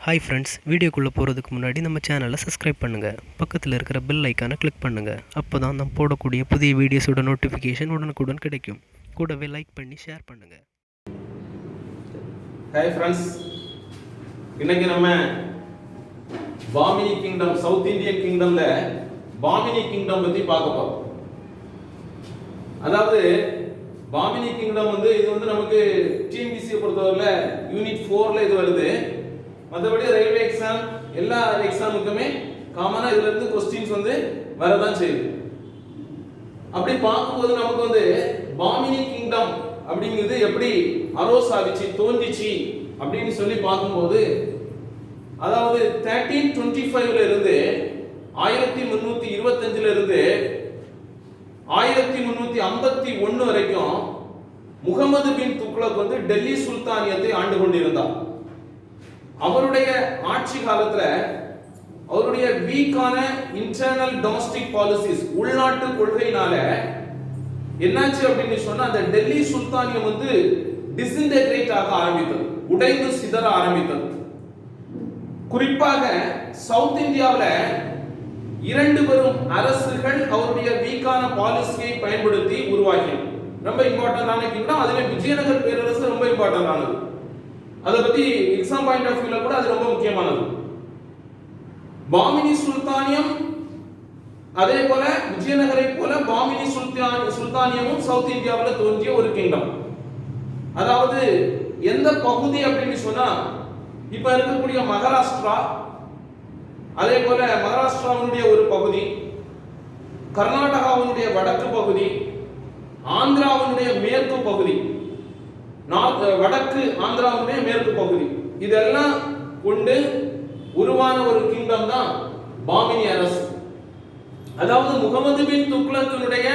Hi friends, வீடியோக்குள்ளே போகிறதுக்கு முன்னாடி நம்ம சேனலை சப்ஸ்கிரைப் பண்ணுங்கள். பக்கத்தில் இருக்கிற பெல் ஐக்கானை கிளிக் பண்ணுங்கள். அப்போ தான் நம்ம போடக்கூடிய புதிய வீடியோஸோட நோட்டிஃபிகேஷன் உடனுக்குடன் கிடைக்கும். கூடவே லைக் பண்ணி ஷேர் பண்ணுங்கள். ஹாய் ஃப்ரெண்ட்ஸ், இன்னைக்கு நம்ம பாமினி கிங்டம், சவுத் இந்தியன் கிங்டம்ல பாமினி கிங்டம் பற்றி பார்க்க போகிறோம். அதாவது பாமினி கிங்டம் இது நமக்கு டிஎன்பிசியை பொறுத்தவரையில் யூனிட் 4ல் இது வருது. மற்றபடி ரயில்வே எக்ஸாம் எல்லா எக்ஸாமுக்குமே காமனா இதுல இருந்து கொஸ்டின்ஸ் வரதான் செய்யுது. அப்படி பார்க்கும்போது நமக்கு பாமினி கிங்டம் அப்படிங்கிறது எப்படி அரோஸ் ஆகிச்சு, தோன்றிச்சு அப்படின்னு சொல்லி பார்க்கும்போது, அதாவது 1325ல இருந்து 1325ல இருந்து 1351 வரைக்கும் முகமது பின் துக்ளக் டெல்லி சுல்தானியத்தை ஆண்டு கொண்டிருந்தார். அவருடைய ஆட்சி காலத்துல அவருடைய வீக்கான இன்டர்னல் டொமஸ்டிக் பாலிசிஸ், உள்நாட்டு கொள்கையினால என்னாச்சு அப்படின்னு சொன்னா அந்த டெல்லி சுல்தானியம் டிஸ்இன்டகிரேட் ஆக ஆரம்பித்தது, உடைந்து சிதற ஆரம்பித்தது. குறிப்பாக சவுத் இந்தியாவில் இரண்டு பெரும் அரசுகள் அவருடைய வீக்கான பாலிசியை பயன்படுத்தி உருவாக்கின. ரொம்ப இம்பார்ட்டன்டான கிங்டம். அதுல விஜயநகர் பேரரசு ரொம்ப இம்பார்ட்டன்டானது. அதை பத்தி எக்ஸாம் பாயிண்ட் ஆஃப் வியூல கூட அது ரொம்ப முக்கியமானது. பாமினி சுல்தானியம், அதே போல விஜயநகரை போல பாமினி சுல்தானியமும் சவுத் இந்தியாவில் தோன்றிய ஒரு கிங்டம். அதாவது எந்த பகுதி அப்படின்னு சொன்னா, இப்ப இருக்கக்கூடிய மகாராஷ்டிரா, அதே போல மகாராஷ்டிராவுடைய ஒரு பகுதி, கர்நாடகாவுடைய வடக்கு பகுதி, ஆந்திராவுடைய மேற்கு பகுதி, வடக்கு ஆந்திராவுடைய மேற்கு பகுதி, இதெல்லாம் கொண்டு உருவான ஒரு கிங்டம் தான் பாமினி அரசு. அதாவது முகமது பின் துக்ளக்கினுடைய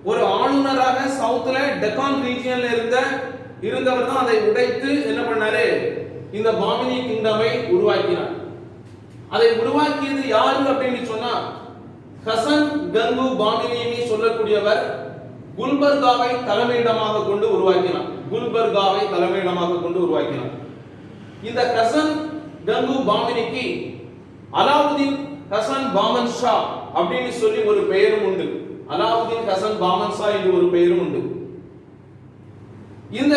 ஒரு ஆளுநராக சவுத்ல டெக்கான் ரீஜியன்ல இருந்தவர் தான் அதை உடைத்து என்ன பண்ணாரு, இந்த பாமினி கிங்டமை உருவாக்கினார். அதை உருவாக்கியது யாரு அப்படின்னு சொன்னா, ஹசன் கங்கு பாமினி சொல்லக்கூடியவர் குல்பர்காவை தலைமையிடமாக கொண்டு உருவாக்கினார். குல்பர்காவை தலைமையிடமாக கொண்டு உருவாக்கினார். இந்த ஹசன் கங்கு பாமினிக்கு அலாவுதீன் ஹசன் பாமன் ஷா அப்படின்னு சொல்லி ஒரு பெயரும் உண்டு. அலாவுதீன் ஹசன் பாமன் ஷா என்று ஒரு பெயரும் உண்டு. இந்த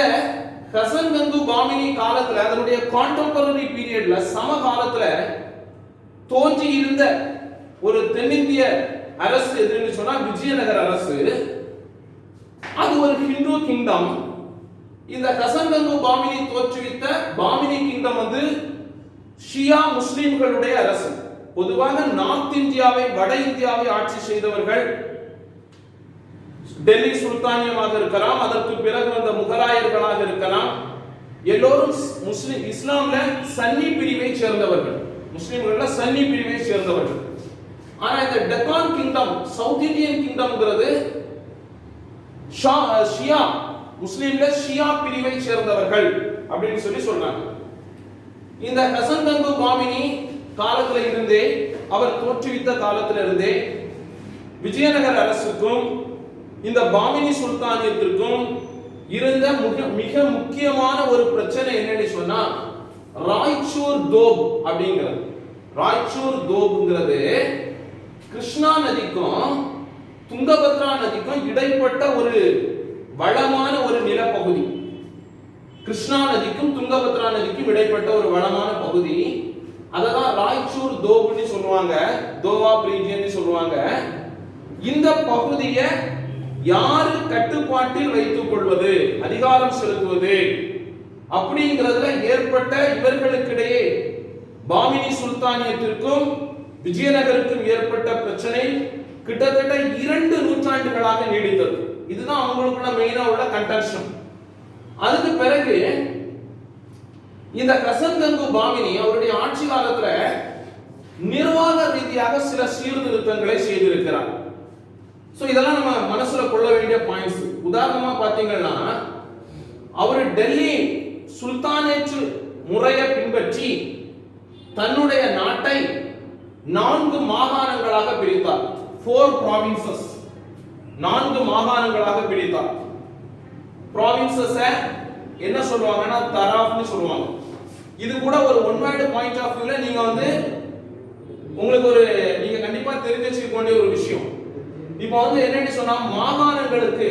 ஹசன் கங்கு பாமினி காலத்துல, அதனுடைய கான்டெம்பரரி பீரியட்ல, சமகாலத்துல தோன்றி இருந்த ஒரு தென்னிந்திய அரசு எதுன்னு சொன்னா விஜயநகர அரசு. அது ஒரு ஹிந்து கிங்டம். இந்த ஹசன் கங்கு பாமினி தோற்றுவித்த பாமினி கிங்டம் ஷியா முஸ்லிம்களுடைய அரசு. பொதுவாக நார்த் இந்தியாவை, வட இந்தியாவை ஆட்சி செய்தவர்கள் டெல்லி சுல்தானியமாக இருக்கலாம், அதற்கு பிறகு வந்த முகலாயர்களாக இருக்கலாம். எல்லோரும் முஸ்லிம், இஸ்லாம்ல சன்னி பிரிவை சேர்ந்தவர்கள், முஸ்லிம்கள்ல சன்னி பிரிவை சேர்ந்தவர்கள். ஆனா இந்த டெக்கான் கிங்டம், சவுத் இந்தியன் கிங்டம்ங்கிறது ஷியா, முஸ்லிம்ல ஷியா பிரிவை சேர்ந்தவர்கள் அப்படின்னு சொல்லி சொல்றாங்க. இந்த ஹசன் கங்கு பாமினி காலத்துல இருந்தே, அவர் தோற்றுவித்த காலத்துல இருந்தே விஜயநகர அரசுக்கும் இந்த பாமினி சுல்தானியத்திற்கும் இருந்த மிக முக்கியமான ஒரு பிரச்சனை என்னன்னு சொன்னா ராய்ச்சூர் தோப் அப்படிங்கிறது. ராய்ச்சூர் தோப்ங்கிறது கிருஷ்ணா நதிக்கும் துங்கபத்ரா நதிக்கும் இடைப்பட்ட ஒரு வளமான ஒரு நிலப்பகுதி. கிருஷ்ணா நதிக்கும் துங்கபத்ரா நதிக்கும் இடைப்பட்ட ஒரு வளமான பகுதி. அததான் ராய்ச்சூர் தோப்னு சொல்லுவாங்க, தோவாப் ரீஜியன் சொல்லுவாங்க. இந்த பகுதியை யாரு கட்டுப்பாட்டில் வைத்துக் கொள்வது, அதிகாரம் செலுத்துவது அப்படிங்கிறதுல ஏற்பட்ட இவர்களுக்கிடையே பாமினி சுல்தானியத்திற்கும் விஜயநகருக்கும் ஏற்பட்ட பிரச்சனை கிட்டத்தட்ட 2 நூற்றாண்டுகளாக நீடித்தது. இதுதான் அவங்களுக்குள்ள மெயினா உள்ள கன்டென்ஷன். அதுக்கு பிறகு இந்த ஹசன் கங்கு பாமினி அவருடைய ஆட்சி காலத்துல நிர்வாக ரீதியாக சில சீர்திருத்தங்களை செய்திருக்கிறார். சோ இதெல்லாம் நம்ம மனசுல கொள்ள வேண்டிய பாயிண்ட்ஸ். உதாரணமா பாத்தீங்கன்னா, அவர் டெல்லி சுல்தானேட் முறையை பின்பற்றி தன்னுடைய நாட்டை 4 மாகாணங்களாக பிரித்தார். 4 provinces, 4 மாகாணங்களாக பிரித்தார். provinces என்ன சொல்லுவாங்கன்னா தராஃப்னு சொல்லுவாங்க. இது கூட ஒரு ஒன் வேர்டு பாயிண்ட் ஆஃப் வியூல நீங்க வந்து உங்களுக்கு ஒரு நீங்க கண்டிப்பா தெரிஞ்சு வச்சுக்க வேண்டிய ஒரு விஷயம். இப்போ வந்து என்னன்னு சொன்னா மாகாணங்களுக்கு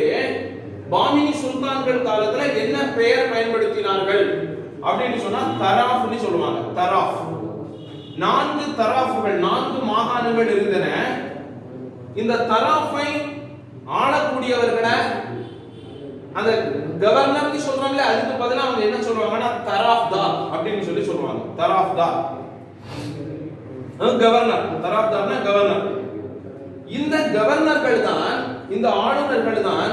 பாமினி சுல்தான்கள் காலத்துல என்ன பெயர் பயன்படுத்தினார்கள் அப்படின்னு சொன்னா தராஃப்னு சொல்லுவாங்க. தராஃப் 4 தராஃப்கள் 4 மாகாணங்கள் இருந்தன. இந்த தராஃபை ஆளக்கூடியவர்களை அந்த கவர்னர்னு சொல்றாங்களே அதுக்கு பதிலா அவங்க என்ன சொல்றாங்கன்னா தராஃப்தார் அப்படின்னு சொல்லி சொல்றாங்க. தராஃப்தார் கவர்னர், தராஃப்தார்னா கவர்னர். இந்த கவர்னர்கள் தான் இந்த ஆளுநர்கள் தான்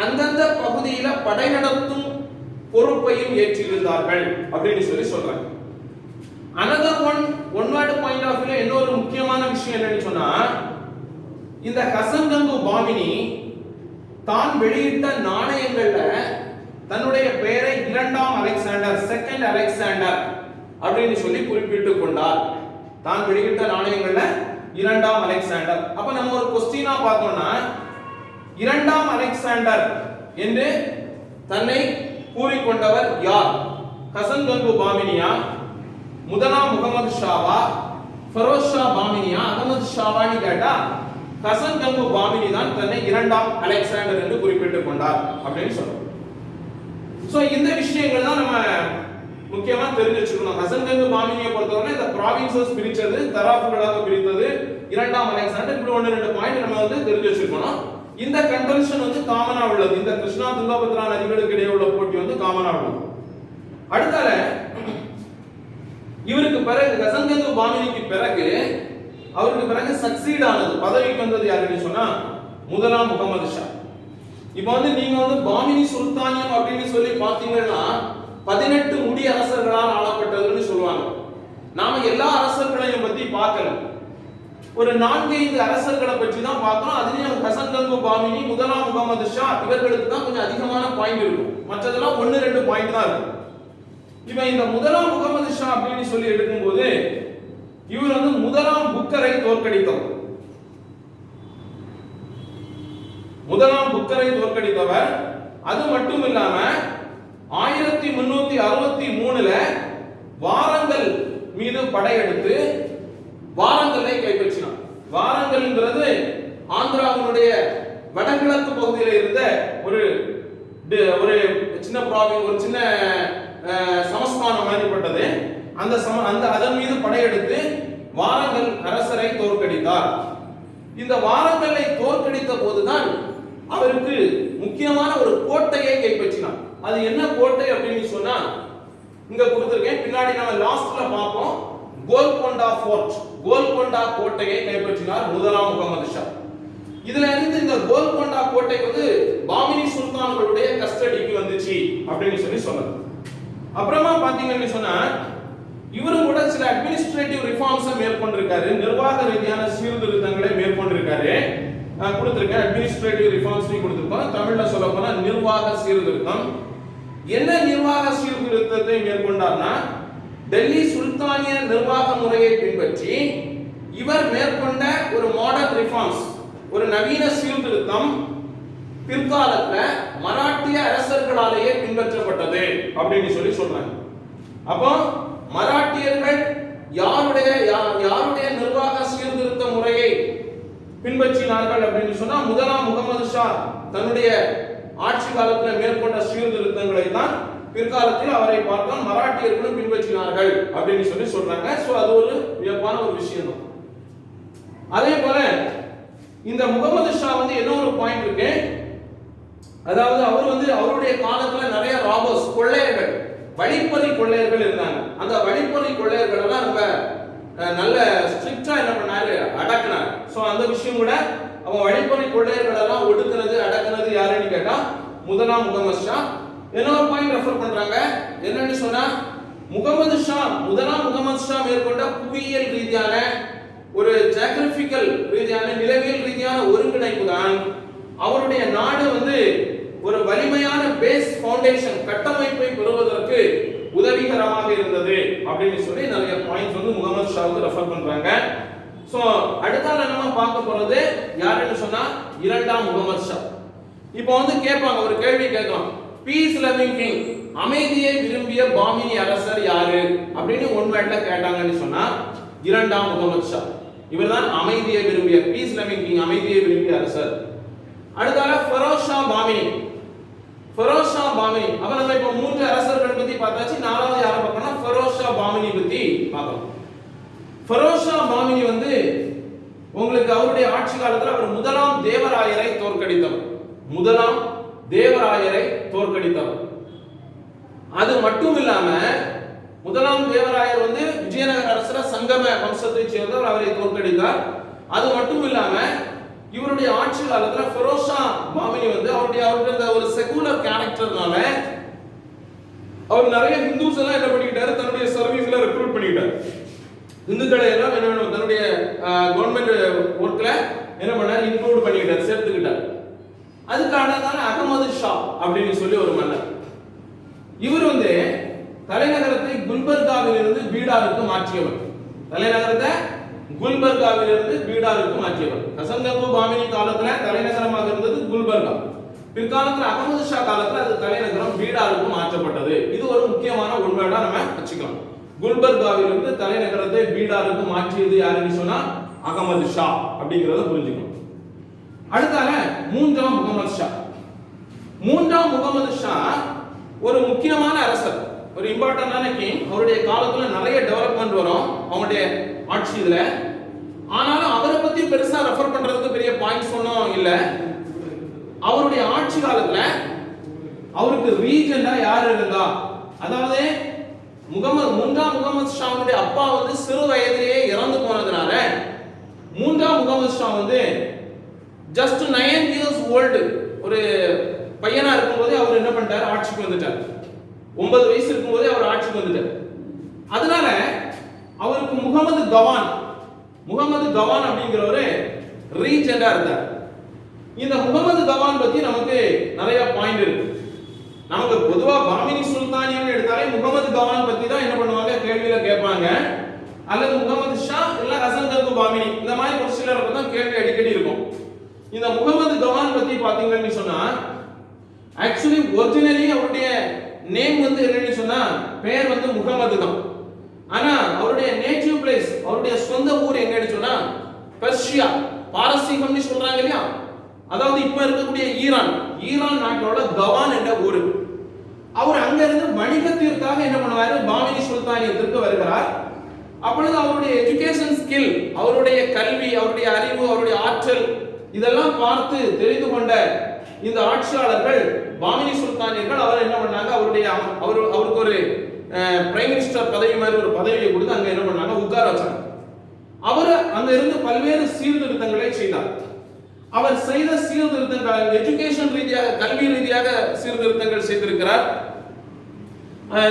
அந்தந்த பகுதியில படை நடத்தும் பொறுப்பையும் ஏற்றிருந்தார்கள் அப்படின்னு சொல்லி சொல்றாங்க. another one word point of view இன்னொரு முக்கியமான விஷயம் என்னன்னு சொன்னா இந்த ஹசன் கங்கு பாமினி தான் வெளியிட்ட நாணயங்கள்ல தன்னுடைய பெயரை இரண்டாம் அலெக்சாண்டர், செகண்ட் அலெக்சாண்டர் அப்படின்னு சொல்லி குறிப்பிட்டு கொண்டார். தான் வெளியிட்ட நாணயங்கள்ல இரண்டாம் அலெக்சாண்டர். அப்ப நம்ம ஒரு क्वेश्चनா பார்த்தோம்னா இரண்டாம் அலெக்சாண்டர் என்று தன்னை கூறிக்கொண்டவர் யார்? ஹசன் கங்கு பாமினியா, முதலாம் முகமது ஷாவா, ஃபெரோஸ் ஷா பாமினியா, அகமது ஷாவான்னு கேட்டா ஹசன் கங்கு பாமினி தான் தன்னை இரண்டாம் அலெக்சாண்டர் என்று குறிப்பிட்டுக் கொண்டார் அப்படின்னு சொல்றோம். சோ இந்த விஷயங்கள் தான் நம்ம முக்கியமா தெரிஞ்சு வச்சுக்கணும். ஹசன் கங்கு பாமினியை பொறுத்தவரை இந்த ப்ராவின்சஸ் பிரிச்சது, தராஃபுகளாக பிரித்தது, இரண்டாம் அலெக்சாண்டர், இப்படி 1-2 பாயிண்ட் நம்ம வந்து தெரிஞ்சு வச்சுக்கணும். இந்த கன்டென்ஷன் வந்து காமனா உள்ளது. இந்த கிருஷ்ணா துங்கபத்ரா நதிகளுக்கு இடையே உள்ள போட்டி வந்து காமனா உள்ளது. அடுத்தால இவருக்கு பிறகு ஹசன் கங்கு பாமினிக்கு பிறகு அவருக்கு பிறகு சக்சீட் ஆனது, பதவிக்கு வந்தது யாருன்னு சொன்னா முதலாம் முகமது ஷா. இப்போ வந்து நீங்க வந்து பாமினி சுல்தானியம் அப்படின்னு சொல்லி பாத்தீங்கன்னா 18 முடி அரசர்களால் ஆளப்பட்டதுன்னு சொல்லுவாங்க. நாம எல்லா அரசர்களையும் பத்தி பார்க்கல, ஒரு 4-5 அரசர்களை பற்றி தான் பார்த்தோம். அதுலயும் ஹசன் கங்கு பாமினி, முதலாம் முகமது ஷா இவர்களுக்கு தான் கொஞ்சம் அதிகமான பாயிண்ட் இருக்கும். மற்றதெல்லாம் 1-2 பாயிண்ட் தான் இருக்கும். இப்போ இந்த முதலாம் முகமது ஷா அப்படின்னு சொல்லி எடுக்கும்போது இவர் வந்து முதலாம் புக்கரை தோற்கடித்தவர். முதலாம் புக்கரை தோற்கடித்தவர். அது மட்டும் இல்லாம 1363ல வாரங்கல் மீது படையெடுத்து வாரங்கலை கைப்பற்றினார். வாரங்கல்ங்கிறது ஆந்திராவினுடைய வடகிழக்கு பகுதியில் இருந்த ஒரு சின்ன ப்ராவின்ஸ், ஒரு சின்ன சமஸ்தானம் மாதிரிப்பட்டது. அந்த அதன் மீது படையெடுத்து வாரங்கல் அரசரை தோற்கடித்தார். இந்த வாரங்கலை தோற்கடித்த போதுதான் அவருக்கு முக்கியமான ஒரு கோட்டையை கைப்பற்றினார். அது என்ன கோட்டை அப்படின்னு சொன்னா இங்க கொடுத்திருக்கேன், பின்னாடி நம்ம லாஸ்ட்ல பார்ப்போம். கோல்கொண்டா ஃபோர்ட், கோல்கொண்டா கோட்டையை கைப்பற்றினார் முதலாம் முகமது ஷா. இதுல இருந்து இந்த கோல்கொண்டா கோட்டை வந்து பாமினி சுல்தான்களுடைய கஸ்டடிக்கு வந்துச்சு அப்படின்னு சொல்லி சொன்னது. அப்புறமா பாத்தீங்கன்னு சொன்னா இவரும் கூட சில அட்மினிஸ்ட்ரேட்டிவ் ரிஃபார்ம்ஸ் மேற்கொண்டிருக்காரு, நிர்வாக ரீதியான சீர்திருத்தங்களை மேற்கொண்டிருக்காரு. கொடுத்திருக்கேன் அட்மினிஸ்ட்ரேட்டிவ் ரிஃபார்ம்ஸ் கொடுத்திருக்கோம். தமிழ்ல சொல்ல போனா நிர்வாக சீர்திருத்தம். என்ன நிர்வாக சீர்திருத்தத்தை மேற்கொண்டார்னா டெல்லி சுல்தானிய நிர்வாக முறையை பின்பற்றி இவர் மேற்கொண்ட ஒரு மாடர்ன் ரிஃபார்ம்ஸ், ஒரு நவீன சீர்திருத்தம் பிற்காலத்துல மராட்டிய அரசர்களாலேயே பின்பற்றப்பட்டது அப்படின்னு சொல்லி சொல்றாங்க. அப்போ மராட்டியர்கள் யாருடைய நிர்வாக சீர்திருத்த முறையை பின்பற்றினார்கள் அப்படின்னு சொன்னா முதலாம் முகமது ஷா தன்னுடைய ஆட்சி காலத்தில் மேற்கொண்ட சீர்திருத்தங்களை தான் பிற்காலத்தில் அவரை பார்த்தோம் மராட்டியர்களும் பின்பற்றினார்கள் அப்படின்னு சொல்லி சொல்றாங்க. சோ அது ஒரு வியப்பான ஒரு விஷயம் தான். அதே போல இந்த முகமது ஷா வந்து என்ன ஒரு பாயிண்ட் இருக்கு, அதாவது அவர் வந்து அவருடைய காலத்துல நிறைய ராபர்ஸ், கொள்ளையர்கள், வழிப்பறி கொள்ளையர்கள் இருந்தாங்க. அந்த வழிப்பறி கொள்ளையர்கள் எல்லாம் ரொம்ப நல்ல ஸ்ட்ரிக்ட்டா என்ன பண்ணாரு, அடக்குனார். சோ அந்த விஷயம் கூட அவன் வழிப்பறி கொள்ளையர்கள் எல்லாம் ஒடுக்குனது அடக்குனது யாருன்னு கேட்டா முதலாம் முகமது ஷா. இன்னொரு பாயிண்ட் ரெஃபர் பண்றாங்க, என்னன்னு சொன்னா முகமது ஷா, முதலாம் முகமது ஷா மேற்கொண்ட புவியியல் ரீதியான ஒரு ஜியோகிராபிக்கல் ரீதியான நிலவியல் ரீதியான ஒருங்கிணைப்பு தான் அவருடைய நாடு வந்து ஒரு வலிமையான பேஸ் ஃபவுண்டேஷன் கட்டமைப்பை பெறுவதற்கு உதவிகரமாக இருந்தது அப்படின்னு சொல்லி நிறைய பாயிண்ட்ஸ் வந்து முகமது ஷாவுக்கு ரெஃபர் பண்றாங்க. சோ அடுத்தால நம்ம பார்க்க போறது யாருன்னு சொன்னா இரண்டாம் முகமது ஷா. இப்போ வந்து கேட்பாங்க, ஒரு கேள்வி கேட்கலாம், பீஸ் லவிங் கிங், அமைதியை விரும்பிய பாமினி அரசர் யாரு அப்படின்னு ஒன் வேர்ட்ல கேட்டாங்கன்னு சொன்னா இரண்டாம் முகமது ஷா. இவர்தான் அமைதியை விரும்பிய பீஸ் லவிங் கிங், அமைதியை விரும்பிய அரசர். அடுத்தால ஃபெரோஸ் ஷா பாமினி. ஃபெரோஸ் ஷா பாமினி, அப்ப நம்ம இப்ப மூன்று அரசர்கள் பத்தி பார்த்தாச்சு. நாலாவது யாரை பார்க்கணும்? ஃபெரோஸ் ஷா பாமினி பத்தி பார்க்கலாம். ஃபெரோஸ் ஷா பாமினி வந்து உங்களுக்கு அவருடைய ஆட்சி காலத்தில் அவர் முதலாம் தேவராயரை தோற்கடித்தவர். முதலாம் தேவராயரை தோற்கடித்தவர். அது மட்டும் இல்லாம முதலாம் தேவராயர் வந்து விஜயநகர அரசர் சங்கம வம்சத்தை சேர்ந்தவர், அவரை தோற்கடித்தார். அது மட்டும் இல்லாம இவருடைய ஆட்சி காலத்துல ஃபெரோஸ் ஷா பாமினி வந்து அவருடைய ஒரு செகுலர் கேரக்டர்னால அவர் நிறைய ஹிந்துஸ் எல்லாம் என்ன பண்ணிக்கிட்டாரு, தன்னுடைய சர்வீஸ்ல ரெக்ரூட் பண்ணிக்கிட்டாரு. இந்துக்களை எல்லாம் என்ன பண்ணுவோம், தன்னுடைய கவர்மெண்ட் ஒர்க்ல என்ன பண்ணாரு, இன்க்ளூட் பண்ணிக்கிட்டார், சேர்த்துக்கிட்டார். அதுக்கான அகமது ஷா அப்படின்னு சொல்லி ஒரு மன்னர். இவர் வந்து தலைநகரத்தை குல்பர்காவிலிருந்து பீடாருக்கு மாற்றியவர். தலைநகரத்தை குல்பர்காவிலிருந்து பீடாருக்கு மாற்றியவர். ஹசன்கங்கு பாமினி காலத்துல தலைநகரமாக இருந்தது குல்பர்கா. பிற்காலத்தில் அகமது ஷா காலத்துல அது தலைநகரம் பீடாருக்கு மாற்றப்பட்டது. இது ஒரு முக்கியமான உண்மையா நம்ம வச்சுக்கலாம். குல்பர்காவிலிருந்து தலைநகரத்தை பீடாருக்கு மாற்றியது யாருன்னு சொன்னா அகமது ஷா அப்படிங்கறத புரிஞ்சுக்கணும். அடுத்தால மூன்றாம் முகமது ஷா. மூன்றாம் முகமது ஷா ஒரு முக்கியமான அரசர், ஒரு இம்பார்ட்டன்டான கிங். அவருடைய காலத்துல நிறைய டெவலப்மெண்ட் வரும் அவருடைய ஆட்சி இதுல. ஆனாலும் அவரை பத்தி பெருசா ரெஃபர் பண்றதுக்கு பெரிய பாயிண்ட்ஸ் ஒன்றும் இல்ல. அவருடைய ஆட்சி காலத்துல அவருக்கு ரீஜெண்டா யார் இருந்தா, அதாவது மூன்றாம் முகமது ஷாவுடைய அப்பா வந்து சிறு வயதிலேயே இறந்து போனதுனால மூன்றாம் முகமது ஷா வந்து ஜஸ்ட் 9 years old ஒரு பையனா இருக்கும்போதே அவர் என்ன பண்ணிட்டார், ஆட்சிக்கு வந்துட்டார். 9 வயசு இருக்கும்போதே அவர் ஆட்சிக்கு வந்துட்டார். அதனால அவருக்கு முகமது கவான் அப்படிங்கிறவரு ரீஜெண்டா இருந்தார். இந்த முகமது கவான் பத்தி நமக்கு நிறைய பாயிண்ட் இருக்கு. நமக்கு பொதுவா பாமினி சுல்தானியம் எடுத்தாலே முகமது கவான் பத்தி தான் என்ன பண்ணுவாங்க, கேள்வியில கேட்பாங்க. அல்லது முகமது ஷா இல்ல ஹசன்கங்கு பாமினி, இந்த மாதிரி ஒரு சிலர் தான் கேள்வி அடிக்கடி இருக்கும். இந்த முகமது கவான் பத்தி பாத்தீங்கன்னு சொன்னா ஆக்சுவலி ஒரிஜினலி அவருடைய நேம் வந்து என்னன்னு சொன்னா பெயர் வந்து முகமது தான். ஆனா அவருடைய நேட்டிவ் பிளேஸ், அவருடைய சொந்த ஊர் எங்கன்னு சொன்னா பெர்ஷியா, பாரசீகம்னு சொல்றாங்க இல்லையா, அதாவது இப்ப இருக்கக்கூடிய ஈரான் நாட்டோட கவான் என்ற ஊரு. அவர் அங்க இருந்து வணிகத்திற்காக என்ன பண்ணுவாரு, பாமினி சுல்தானியத்திற்கு வருகிறார். அப்பொழுது அவருடைய எஜுகேஷன் ஸ்கில், அவருடைய கல்வி, அவருடைய அறிவு, அவருடைய ஆற்றல் இதெல்லாம் பார்த்து தெரிந்து கொண்ட இந்த ஆட்சியாளர்கள் பாமினி சுல்தானியர்கள் அவர் என்ன பண்ணாங்க, அவருக்கு ஒரு பிரைம் மினிஸ்டர் பதவி மாதிரி ஒரு பதவியை கொடுத்து அங்க என்ன பண்ணாங்க, உட்கார வச்சாங்க. அவர் அங்க இருந்து பல்வேறு சீர்திருத்தங்களை செய்தார். அவர் செய்த சீர்திருத்தங்கள் எஜுகேஷன் ரீதியாக, கல்வி ரீதியாக சீர்திருத்தங்கள் செய்திருக்கிறார்.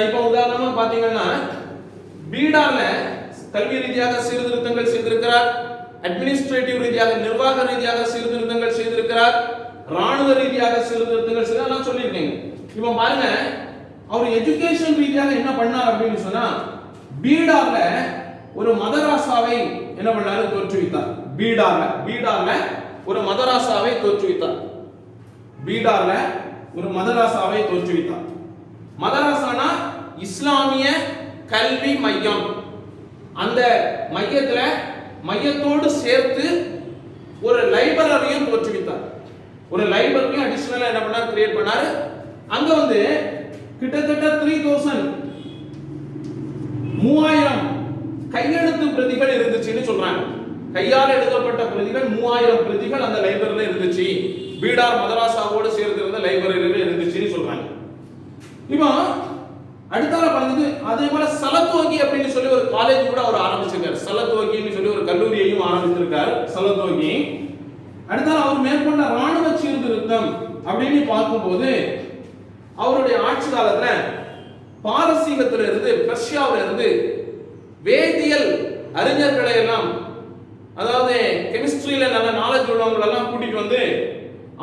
இப்போ உதாரணமா பாத்தீங்கன்னா பீடார்ல கல்வி ரீதியாக சீர்திருத்தங்கள் செய்திருக்கிறார். அட்மினிஸ்ட்ரேட்டிவ் ரீதியாக, நிர்வாக ரீதியாக சீர்திருத்தங்கள் செய்திருக்கிறார். ராணுவ ரீதியாக சீர்திருத்தங்கள் செய்யலாம் சொல்லியிருக்கீங்க. இப்போ பாருங்க, அவர் எஜுகேஷன் ரீதியாக என்ன பண்ணார் அப்படின்னு சொன்னா பீடார்ல ஒரு மதராசாவை என்ன பண்ணாரு, தோற்றுவித்தார். பீடார்ல ஒரு மதராசாவை தோற்றுவித்தார். மதராசானா இஸ்லாமிய கல்வி மையம். அந்த மையத்தோடு சேர்த்து ஒரு லைப்ரரியும் தோற்றுவித்தார். ஒரு லைப்ரரியும் அடிஷனலா என்ன பண்ணார், கிரியேட் பண்ணாரு. அங்க வந்து கிட்டத்தட்ட 3000 கையெழுத்து பிரதிகள் இருந்துச்சுன்னு சொல்றாங்க. கையால் எழுதப்பட்ட பிரதிகள் 3000 பிரதிகள் அந்த லைப்ரரியில இருந்துச்சு. பீடார் மதராசாவோடு சேர்த்து இருந்த லைப்ரரியில இருந்துச்சுன்னு சொல்றாங்க. இப்போ அடுத்தால பாருங்க, அதே போல சலத்வகி அப்படின்னு சொல்லி ஒரு காலேஜ் கூட அவர் ஆரம்பிச்சிருக்காரு. சலத்வகின்னு சொல்லி ஒரு கல்லூரியையும் ஆரம்பித்திருக்காரு சலத்வகி. அடுத்தால அவர் மேற்கொண்ட ராணுவ சீர்திருத்தம் அப்படின்னு பார்க்கும்போது அவருடைய ஆட்சி காலத்துல பாரசீகத்துல இருந்து, பெர்ஷியாவில இருந்து வேதியியல் அறிஞர்களை எல்லாம், அதாவது கெமிஸ்ட்ரியில நல்ல நாலேஜ் உள்ளவங்க எல்லாம் கூட்டிட்டு வந்து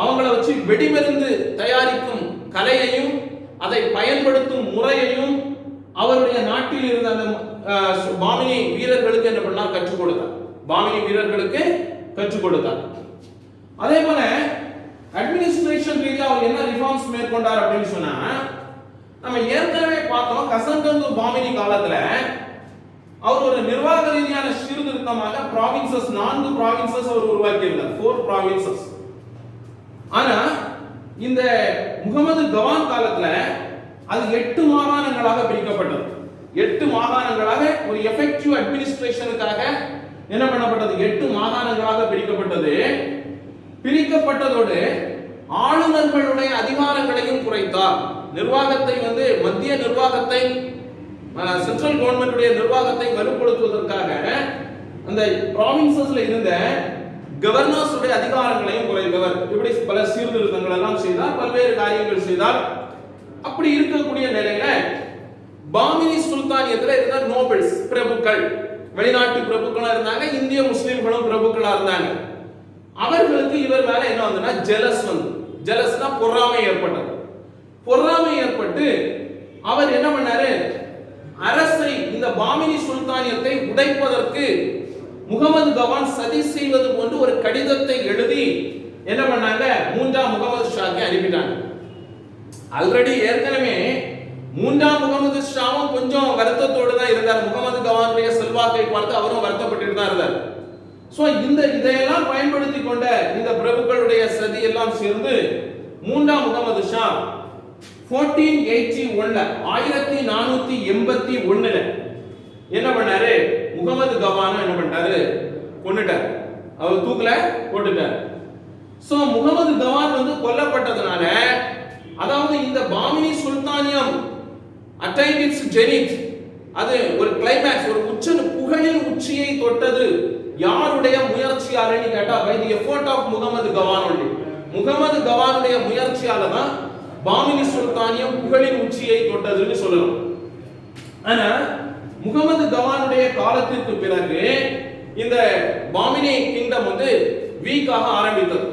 அவங்கள வச்சு வெடிமருந்து தயாரிக்கும் கலையையும் அதை பயன்படுத்தும் முறையையும் அவருடைய நாட்டில் இருந்த அந்த பாமினி வீரர்களுக்கு என்ன பண்ணார், கற்றுக் கொடுத்தார். அதே போல அட்மினிஸ்ட்ரேஷன் ரீதியா அவர் என்ன ரிஃபார்ம்ஸ் மேற்கொண்டார் அப்படின்னு சொன்னா, நம்ம ஏற்கனவே பார்த்தோம் கசங்கந்து பாமினி காலத்துல அவர் ஒரு நிர்வாக ரீதியான சீர்திருத்தமாக ப்ராவின்சஸ் 4 ப்ராவின்சஸ் அவர் உருவாக்கி இருந்தார், 4 ப்ராவின்சஸ். ஆனா இந்த முகமது கவான் காலத்துல அது 8 மாகாணங்களாக பிரிக்கப்பட்டது. 8 மாகாணங்களாக ஒரு எஃபெக்டிவ் அட்மினிஸ்ட்ரேஷனுக்காக என்ன பண்ணப்பட்டது, 8 மாகாணங்களாக பிரிக்கப்பட்டது. பிரிக்கப்பட்டதோடு ஆளுநர்களுடைய அதிகாரங்களையும் குறைத்தார். நிர்வாகத்தை மத்திய நிர்வாகத்தை, சென்ட்ரல் கவர்மெண்டுடைய நிர்வாகத்தை வலுப்படுத்துவதற்காக அந்த ப்ராவின்சஸ்ல இருந்த கவர்னர்ஸ் உடைய அதிகாரங்களையும் குறைத்தவர். இப்படி பல சீர்திருத்தங்கள் எல்லாம் செய்தார், பல்வேறு காரியங்கள் செய்தார். அப்படி இருக்கக்கூடிய நிலையில பாமினி சுல்தானியத்துல இருந்த நோபல்ஸ், பிரபுக்கள், வெளிநாட்டு பிரபுக்களா இருந்தாங்க, இந்திய முஸ்லிம்களும் பிரபுக்களா இருந்தாங்க. அவர்களுக்கு இவர் மேல என்ன வந்ததுன்னா ஜெலஸ்னா பொறாமை ஏற்பட்டது. பொறாமை ஏற்பட்டு அவர் என்ன பண்ணாரு, அரசை, இந்த பாமினி சுல்தானியத்தை உடைப்பதற்கு முகமது கவான் சதி செய்வது போன்று ஒரு கடிதத்தை எழுதி என்ன பண்ணாங்க, 3ஆம் முகமது ஷாக்கு அனுப்பிட்டாங்க. ஆல்ரெடி ஏற்கனவே 3ஆம் முகமது ஷாவும் கொஞ்சம் வருத்தத்தோடு தான் இருந்தார். முகமது கவானுடைய செல்வாக்கை பார்த்து அவரும் வருத்தப்பட்டு தான் இருந்தார். சோ இதையெல்லாம் பயன்படுத்தி கொண்ட இந்த பிரபுக்களுடைய சதி எல்லாம் சேர்ந்து 3ஆம் முகமது ஷா 1481 என்ன பண்ணாரு, முகமது கவான என்ன பண்ணிட்டாரு, கொன்னுட்டார். அவர் தூக்குல போட்டுட்டார். சோ முகமது கவான் கொல்லப்பட்டதனால, அதாவது இந்த பாமினி சுல்தானியம் அட்டைன்ட் இட்ஸ் ஜெனித், அது ஒரு கிளைமாக்ஸ், ஒரு புகழின் உச்சியை தொட்டது. யாருடைய முயற்சியாலன்னு கேட்டா, by the effort of Muhammad Gawan only. Muhammad கவானுடைய முயற்சியால தான் பாமினி சுல்தானியம் புகழின் உச்சியை தொட்டதுன்னு சொல்லலாம். ஆனா முகமது கவானுடைய காலத்திற்கு பிறகு இந்த பாமினி கிங்டம் வீக்காக ஆரம்பித்தது.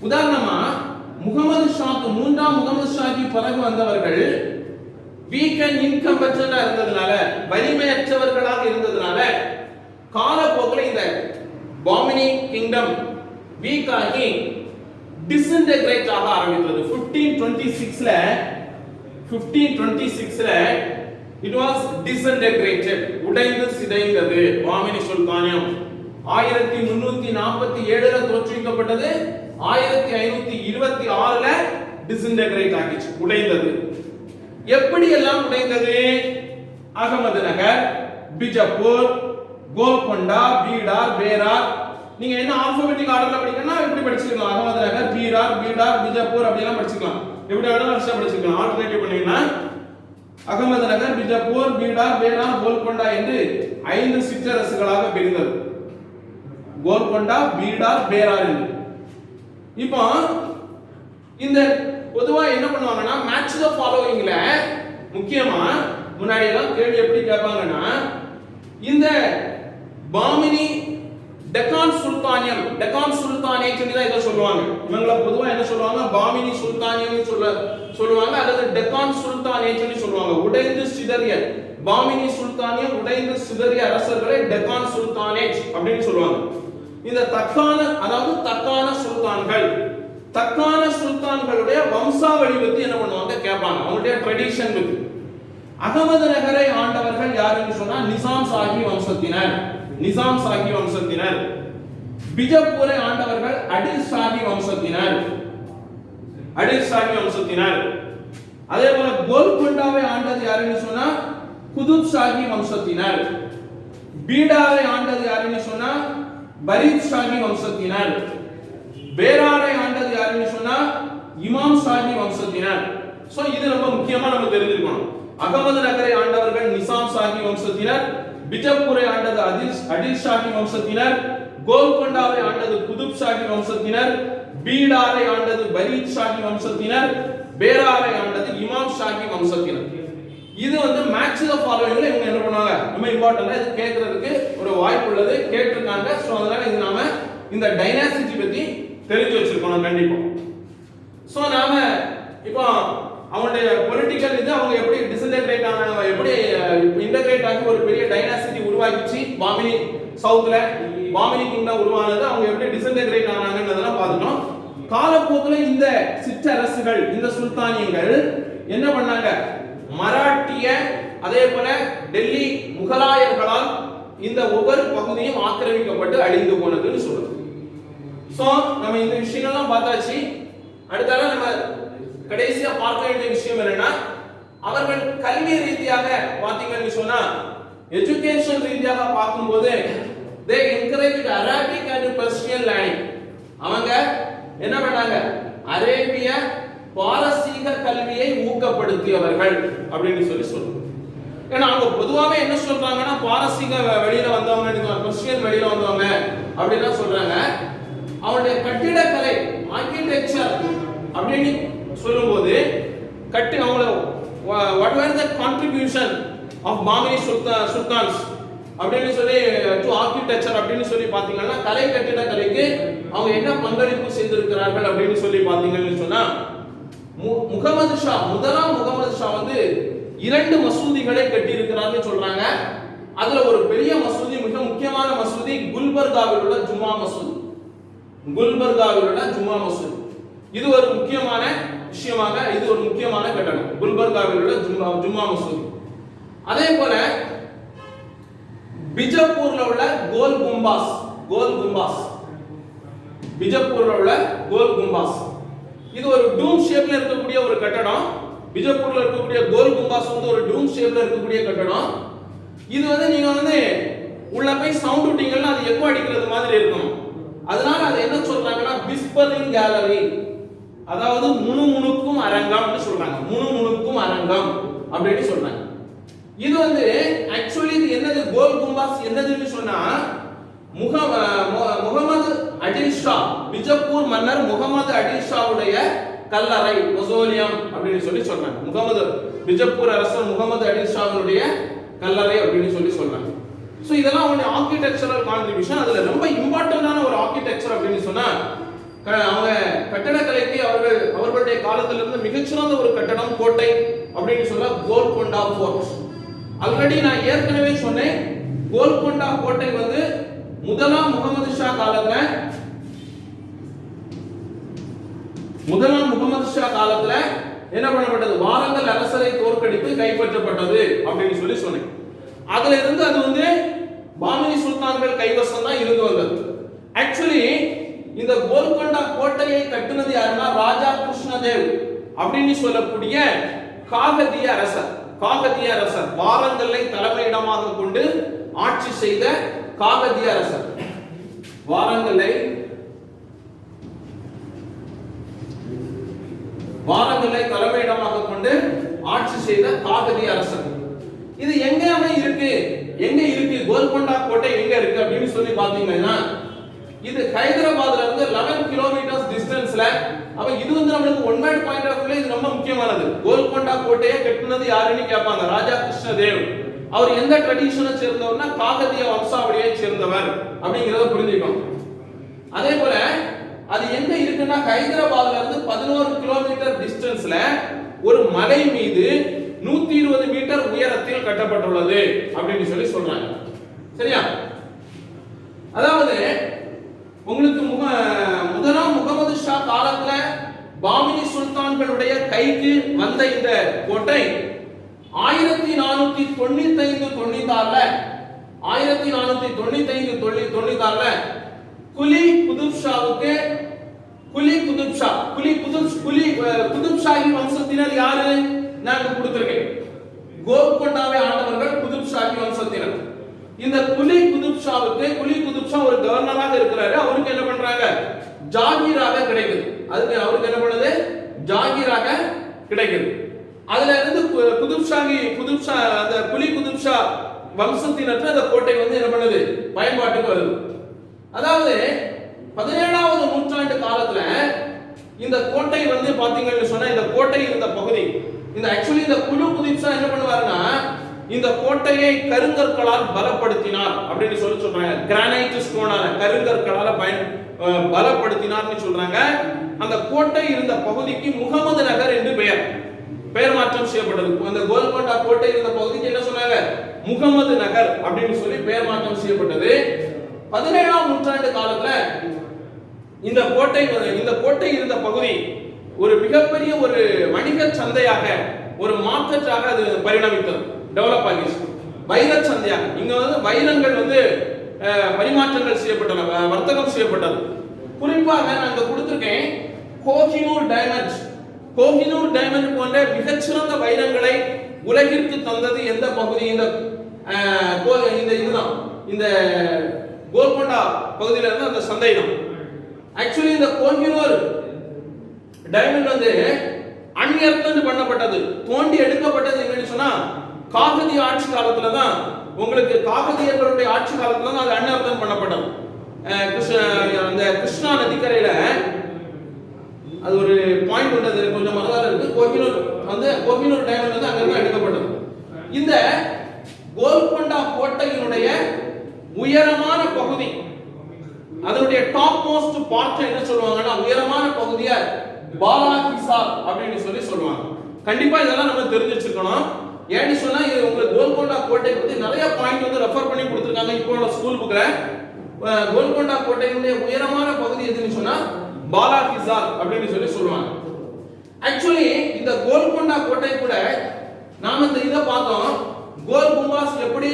உதாரணமா முகமது ஷாக்கு, 3ஆம் முகமது ஷாக்கு பிறகு வந்தவர்கள் வீக் அண்ட் இன்கம்பெட்டன்டா இருந்ததுனால, வலிமையற்றவர்களாக இருந்ததுனால, காலப்போக்கில் இந்த பாமினி கிங்டம் வீக் ஆகி டிஸ்இன்டகிரேட் ஆக ஆரம்பித்தது. 1526ல it was disintegrated, உடைந்து சிதைந்தது பாமினி சுல்தானியம். 1347ல தோற்றுவிக்கப்பட்டது, 1526ல டிஸ்இன்டகிரேட் ஆகிச்சு, உடைந்தது. எப்படி எல்லாம் உடைந்தது? அகமது நகர், பிஜப்பூர், கோல்கொண்டா, பீடார், பேரார். நீங்க என்ன ஆல்பபெட்டிக் ஆர்டர்ல படிக்கணும்னா இப்படி படிச்சுக்கலாம். அகமது நகர், பீடார், பிஜப்பூர் அப்படி எல்லாம் படிச்சுக்கலாம். எப்படி வேணாலும் வரிசையா படிச்சுக்கலாம். ஆல்டர்னேட்டிவ் பண்ணீங்கன்னா அகமது நகர், பிஜப்பூர், பீடார், பேரார், கோல்கொண்டா என்று 5 சிற்றரசுகளாக பிரிந்தது. கோல்கொண்டா, பீடார், பேரார் என்று. இப்போ இந்த பொதுவா என்ன பண்ணுவாங்கன்னா, மேட்ச் தி ஃபாலோயிங்ல முக்கியமா முன்னாடி எல்லாம் கேள்வி எப்படி கேட்பாங்கன்னா, இந்த பாமினி டெக்கான் சுல்தானேட் தான் இத சொல்லுவாங்க. இவங்கள பொதுவா என்ன சொல்லுவாங்க, பாமினி சுல்தானியம் சொல்லுவாங்க, அல்லது டெக்கான் சுல்தானேட் சொல்லுவாங்க. உடைந்து சிதறிய பாமினி சுல்தானியம், உடைந்து சிதறிய அரசர்களை டெக்கான் சுல்தானேட் அப்படின்னு சொல்லுவாங்க. இந்த தக்கான சுல்தான்களுடைய வம்சாவளி பத்தி என்ன பண்ணுவாங்க கேட்பாங்க, அவங்களுடைய ட்ரெடிஷன் பத்தி. அகமது நகரை ஆண்டவர்கள் யாருன்னு சொன்னா நிசாம் சாஹி வம்சத்தினர். பிஜப்பூரை ஆண்டவர்கள் அடில் ஷாஹி வம்சத்தினர். அதே போல கோல்கொண்டாவை ஆண்டது யாருன்னு சொன்னா குதுப் ஷாஹி வம்சத்தினர். பீடாரை ஆண்டது யாருன்னு சொன்னா பரீத் ஷாஹி வம்சத்தினர். பேராரை ஆண்டது யாருன்னு சொன்னா இமாம் ஷாஹி வம்சத்தினர். சோ இது ரொம்ப முக்கியமா நம்ம தெரிஞ்சிருக்கணும். அகமது நகரை ஆண்டவர்கள் நிசாம் ஷாஹி வம்சத்தினர், பிஜப்பூரை ஆண்டது அடில் ஷாஹி வம்சத்தினர், கோல்கொண்டாவை ஆண்டது குதுப் ஷாஹி வம்சத்தினர், பீடாரை ஆண்டது பரீத் ஷாஹி வம்சத்தினர், பேராரை ஆண்டது இமாம் ஷாஹி வம்சத்தினர். இது மேட்ச் தி ஃபாலோயிங்ல இவங்க என்ன பண்ணுவாங்க, ரொம்ப இம்பார்ட்டன்ட்டா இது கேக்குறதுக்கு ஒரு வாய்ப்பு உள்ளது, கேட்டிருக்காங்க. சோ அதனால இது நாம இந்த டைனாஸ்டி பத்தி தெரிஞ்சு வச்சிருக்கணும் கண்டிப்பா. சோ நாம இப்போ அவங்களுடைய பொலிட்டிக்கல் இது அவங்க எப்படி டிஸ்இன்டகிரேட் ஆனாங்க, எப்படி இன்டகிரேட் ஆகி ஒரு பெரிய டைனாஸ்டி உருவாக்கிச்சு பாமினி கிங்டம் உருவானது, அவங்க எப்படி டிஸ்இன்டகிரேட் ஆனாங்கன்றதெல்லாம் பார்த்துட்டோம். காலப்போக்கில் இந்த சிற்றரசுகள், இந்த சுல்தானியங்கள் என்ன பண்ணாங்க, மராட்டிய அதே போல டெல்லி முகலாயர்களால் இந்த ஒவ்வொரு பகுதியும் ஆக்கிரமிக்கப்பட்டு அழிந்து போனதுன்னு சொல்லுது. சோ நம்ம இந்த விஷயங்கள்லாம் பார்த்தாச்சு. அடுத்தால நம்ம கடைசியா பார்க்க வேண்டிய விஷயம் என்னன்னா, அவர்கள் கல்வி ரீதியாக பாத்தீங்கன்னு சொன்னா, எஜுகேஷன் ரீதியாக பார்க்கும்போது they encouraged Arabic and Persian learning. அவங்க என்ன பண்ணாங்க, அரேபிய பாரசீக கல்வியை ஊக்கப்படுத்தியவர்கள் அப்படின்னு சொல்லுவோம். ஏன்னா அவங்க பொதுவாகவே என்ன சொல்றாங்கன்னா, பாரசீக வெளியில வந்தவங்க, பெர்சியன் வெளியில வந்தவங்க அப்படின்னா சொல்றாங்க. அவனுடைய கட்டிடக்கலை, ஆர்கிடெக்சர் அப்படின்னு சொல்லும்போது அவங்கள what were the contribution of Bahmani sultans அப்படின்னு சொல்லி டு ஆர்கிடெக்சர் அப்படின்னு சொல்லி பாத்தீங்கன்னா, கலை கட்டிடக்கலைக்கு அவங்க என்ன பங்களிப்பு செய்திருக்கிறார்கள் அப்படின்னு சொல்லி பாத்தீங்கன்னு சொன்னா, முகமது ஷா, முதலாம் முகமது ஷா வந்து 2 மசூதிகளை கட்டி இருக்கிறார்னு சொல்றாங்க. அதுல ஒரு பெரிய மசூதி, மிக முக்கியமான மசூதி குல்பர்காவில் உள்ள ஜும்மா மசூதி. குல்பர்காவில் உள்ள ஜும்மா மசூதி இது ஒரு முக்கியமான விஷயமாக, இது ஒரு முக்கியமான கட்டடம், குல்பர்காவில் உள்ள ஜும்மா மசூதி. அதே போல பிஜப்பூர்ல உள்ள கோல் கும்பாஸ், பிஜப்பூர்ல உள்ள கோல் கும்பாஸ் இது ஒரு டூம் ஷேப்ல இருக்கக்கூடிய ஒரு கட்டடம். பிஜப்பூர்ல இருக்கக்கூடிய கோல் கும்பாஸ் வந்து ஒரு டூம் ஷேப்ல இருக்கக்கூடிய கட்டடம். இது வந்து நீங்க வந்து உள்ள போய் சவுண்ட் விட்டீங்கன்னா அது எக்கோ அடிக்கிறது மாதிரி இருக்கும். அதனால அது என்ன சொல்றாங்கன்னா, விஸ்பரிங் கேலரி, அதாவது முணுமுணுக்கும் அரங்கம்னு சொல்றாங்க. முணுமுணுக்கும் அரங்கம் அப்படின்னு சொல்றாங்க. இது வந்து ஆக்சுவலி இது என்னது, கோல் கும்பாஸ் என்னதுன்னு சொன்னா, முகமது அடில் ஷா, பிஜப்பூர் மன்னர் முகமது அடில் ஷாவுடைய கல்லறை, மொசோலியம் அப்படின்னு சொல்லி சொல்றாங்க. பிஜப்பூர் அரசர் முகமது அடில் ஷாவுடைய கல்லறை அப்படின்னு சொல்லி சொல்றாங்க. சோ இதெல்லாம் அவங்களுடைய ஆர்கிடெக்சரல் கான்ட்ரிபியூஷன். அதுல ரொம்ப இம்பார்ட்டன்டான ஒரு ஆர்கிடெக்சர் அப்படின்னு சொன்னா, அவங்க கட்டடக்கலைக்கு அவர்களுடைய காலத்திலிருந்து மிகச்சிறந்த ஒரு கட்டடம், கோட்டை அப்படின்னு சொல்ல கோல்கொண்டா ஃபோர்ட். ஆல்ரெடி நான் ஏற்கனவே சொன்னேன், கோல்கொண்டா கோட்டை வந்து முதலாம் முகமது ஷா காலத்துல என்ன பண்ணப்பட்டது, வாரங்கல் அரசரை தோற்கடித்து கைப்பற்றப்பட்டது அப்படின்னு சொல்லி சொன்னேன். அதுல இருந்து அது வந்து பாமினி சுல்தான்கள் கைவசம் தான் இருந்து வந்தது. ஆக்சுவலி இந்த கோல்கொண்டா கோட்டையை கட்டுனது யாருன்னா, ராஜா கிருஷ்ணதேவ் அப்படின்னு சொல்லக்கூடிய காகதிய அரசர், வாரங்கல்லை தலைமையிடமாக கொண்டு ஆட்சி செய்த காகதிய அரசர், வாரங்கல்லை தலைமையிடமாக கொண்டு ஆட்சி செய்த காகதிய அரசர். இது எங்க இருக்கு கோல்கொண்டா கோட்டை எங்க இருக்கு அப்படின்னு சொல்லி பாத்தீங்கன்னா, இது ஹைதராபாத்ல இருந்து 11 கிலோமீட்டர்ஸ் டிஸ்டன்ஸ்ல. அப்ப இது வந்து நமக்கு ஒன் வேர்ட் பாயிண்ட் ஆஃப் வியூல இது ரொம்ப முக்கியமானது. கோல்கொண்டா கோட்டையை கட்டினது யாருன்னு கேட்பாங்க, ராஜா கிருஷ்ணதேவ். அவர் எந்த ட்ரெடிஷனை சேர்ந்தவர்னா, காகதிய வம்சாவளியை சேர்ந்தவர் அப்படிங்கறத புரிஞ்சுக்கணும். அதே போல அது எங்க இருக்குன்னா, ஹைதராபாத்ல இருந்து 11 கிலோமீட்டர் டிஸ்டன்ஸ்ல ஒரு மலை மீது 120 மீட்டர் உயரத்தில் கட்டப்பட்டுள்ளது அப்படின்னு சொல்லி சொல்றாங்க. சரியா? அதாவது உங்களுக்கு முதலாம் முகமது ஷா காலத்துல பாமினி சுல்தான்களுடைய கைக்கு வந்த இந்த கோட்டை 1495-96ல குலி குதுப்ஷாஹி வம்சத்தினர் யாரு நான் கொடுத்திருக்கேன். கோல்கொண்டாவை ஆண்டவர்கள் குதுப்ஷாஹி வம்சத்தினர். இந்த குலி குதுப்ஷா ஒரு கவர்னராக இருக்கிறாரு. அவருக்கு என்ன பண்றாங்க, ஜாகீராக கிடைக்குது. அதுக்கு அவருக்கு என்ன பண்ணுது, ஜாகீராக கிடைக்குது. அதுல இருந்து குதுப்ஷா அந்த குலி குதுப்ஷா வம்சத்தினற்ற அந்த கோட்டை வந்து என்ன பண்ணுது, பயன்பாட்டுக்கு வருது. அதாவது 17வது நூற்றாண்டு காலத்துல இந்த கோட்டை வந்து பாத்தீங்கன்னு சொன்னா, இந்த கோட்டை இருந்த பகுதி, இந்த ஆக்சுவலி இந்த குலு குதுப்ஷா என்ன பண்ணுவாருன்னா, இந்த கோட்டையை கருங்கற்களால் பலப்படுத்தினார் அப்படின்னு சொல்றாங்க. கிரானைட் ஸ்டோனால, கருங்கற்களால பலப்படுத்தினார்னு சொல்றாங்க. அந்த கோட்டை இருந்த பகுதிக்கு முகமது நகர் என்று பெயர் மாற்றம் செய்யப்பட்டது. அந்த கோல்கொண்டா கோட்டை இருந்த பகுதிக்கு என்ன சொன்னாங்க, முகமது நகர் அப்படின்னு சொல்லி பெயர் மாற்றம் செய்யப்பட்டது. 17ஆம் நூற்றாண்டு காலத்துல இந்த கோட்டை இருந்த பகுதி ஒரு மிகப்பெரிய ஒரு வணிக சந்தையாக, ஒரு மார்க்கெட்டாக அது பரிணமித்தது, டெவலப் ஆகிச்சு. வைர சந்தையாக இங்க வைரங்கள் பரிமாற்றங்கள் செய்யப்பட்டன, வர்த்தகம் செய்யப்பட்டது. குறிப்பாக நான் கொடுத்திருக்கேன் கோஹினூர் டைமண்ட். கோஹினூர் டைமண்ட் போன்ற மிகச்சிறந்த வைரங்களை உலகிற்கு தந்தது எந்த பகுதி? இதுதான், இந்த கோல்கொண்டா பகுதியில இருந்து அந்த சந்தை தான். ஆக்சுவலி இந்த கோஹினூர் டைமண்ட் அன்எர்த்தன்ட் பண்ணப்பட்டது, தோண்டி எடுக்கப்பட்டது என்னன்னு சொன்னா காகதிய ஆட்சி காலத்துல தான். உங்களுக்கு காகதியர்களுடைய ஆட்சி காலத்துல தான் அது அன்எர்த்தன்ட் பண்ணப்பட்டது. அந்த கிருஷ்ணா நதிக்கரையில அது ஒரு பாயிண்ட் உண்டு, கொஞ்சம் மனதார இருக்கு. கோஹினூர் டைமண்ட் அங்க இருந்து எடுக்கப்பட்டது. இந்த கோல்கொண்டா கோட்டையினுடைய உயரமான பகுதி, அதனுடைய டாப் மோஸ்ட் பார்ட் என்ன சொல்லுவாங்கன்னா, உயரமான பகுதியை பாலாஹிசார் அப்படின்னு சொல்லுவாங்க. கண்டிப்பா இதெல்லாம் நம்ம தெரிஞ்சு வச்சிருக்கணும். ஏன்னு சொன்னா இது உங்களுக்கு கோல்கொண்டா கோட்டை பத்தி நிறைய பாயிண்ட் ரெஃபர் பண்ணி கொடுத்திருக்காங்க இப்போ உள்ள ஸ்கூல் புக்ல. கோல்கொண்டா கோட்டையினுடைய உயரமான பகுதி எதுன்னு சொன்னா பாலாஹிசார் அப்படின்னு சொல்லுவாங்க. ஆக்சுவலி இந்த கோல்கொண்டா கோட்டை கூட நாம இந்த இதை பார்த்தோம். கோல் கும்பாஸ் எப்படி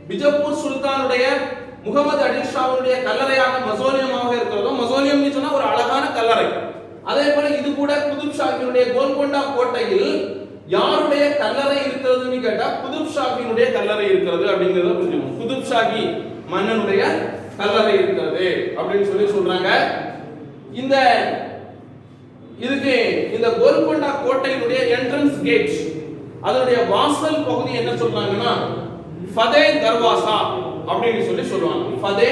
பிஜப்பூர் சுல்தானுடைய முகமது அடில் ஷாவுடைய கல்லறையாக மசோலியமாக இருக்கிறதோ, மசோலியம் சொன்னா ஒரு அழகான கல்லறை, அதே போல இது கூட குதுப் ஷாஹினுடைய கோல்கொண்டா கோட்டையில் யாருடைய கல்லறை இருக்கிறதுன்னு கேட்டா குதுப் ஷாஹினுடைய கல்லறை இருக்கிறது அப்படிங்கறத புரிஞ்சுக்கணும். குதுப் ஷாஹி மன்னனுடைய கல்லறை இருக்கிறது அப்படின்னு சொல்றாங்க. இதுக்கு இந்த கோல்கொண்டா கோட்டையினுடைய என்ட்ரன்ஸ் கேட், அதனுடைய வாசல் பகுதி என்ன சொல்றாங்கன்னா ஃபதே தர்வாசா அப்படின்னு சொல்லுவாங்க. ஃபதே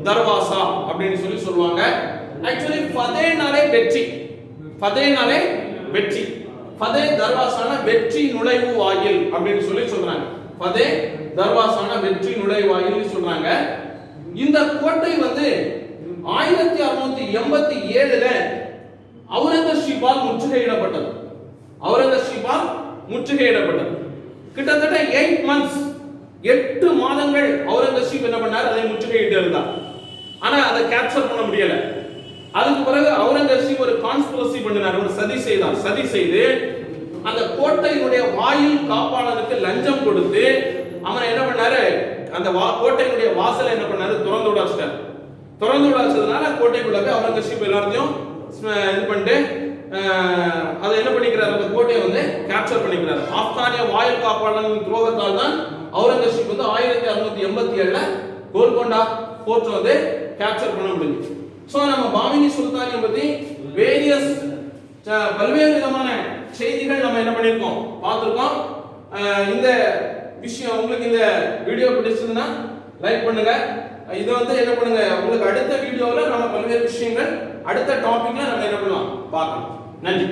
தர்வாசா அப்படின்னு சொல்லுவாங்க. ஆக்சுவலி ஃபதேனாலே வெற்றி, ஃபதேனாலே வெற்றி, ஃபதே தர்வாசான வெற்றி நுழைவு வாயில் அப்படின்னு சொல்றாங்க. ஃபதே தர்வாசான வெற்றி நுழைவு வாயில் சொல்றாங்க. இந்த கோட்டை 1687ல அவுரங்கசீப்பால் முற்றுகையிடப்பட்டது. கிட்டத்தட்ட 8 months, 8 மாதங்கள் அவுரங்கசீப் என்ன பண்ணார், அதை முற்றுகையிட்டு இருந்தார். ஆனா அதை கேப்சர் பண்ண முடியல. அதுக்கு பிறகு அவுரங்கசீப் ஒரு கான்ஸ்பிரசி பண்ணினார், ஒரு சதி செய்தார். சதி செய்து அந்த கோட்டையினுடைய வாயில் காப்பாளருக்கு லஞ்சம் கொடுத்து அவன் என்ன பண்ணாரு, அந்த கோட்டையினுடைய வாசலை என்ன பண்ணாரு, திறந்து விடாததுனால கோட்டைக்குள்ள போய் அவுரங்கசீப் எல்லாத்தையும் இது பண்ணிட்டு அதை என்ன பண்ணிக்கிறார், அந்த கோட்டையை கேப்சர் பண்ணிக்கிறார். ஆப்கானிய வாயில் காப்பாளரின் துரோகத்தால் தான் அவுரங்கசீப் 1687ல கோல்கொண்டா போர்ட் கேப்சர் பண்ண முடிஞ்சு. சோ நம்ம பாமினி சுல்தானியை பத்தி பல்வேறு விதமான செய்திகள் நம்ம என்ன பண்ணிருக்கோம், பார்த்திருக்கோம். இந்த விஷயம் உங்களுக்கு இந்த வீடியோ பிடிச்சிருந்தா லைக் பண்ணுங்க. இது என்ன பண்ணுங்க, உங்களுக்கு அடுத்த வீடியோல நம்ம பல்வேறு விஷயங்கள் அடுத்த டாபிக்ல நம்ம என்ன பண்ணலாம் பார்க்கலாம். நன்றி.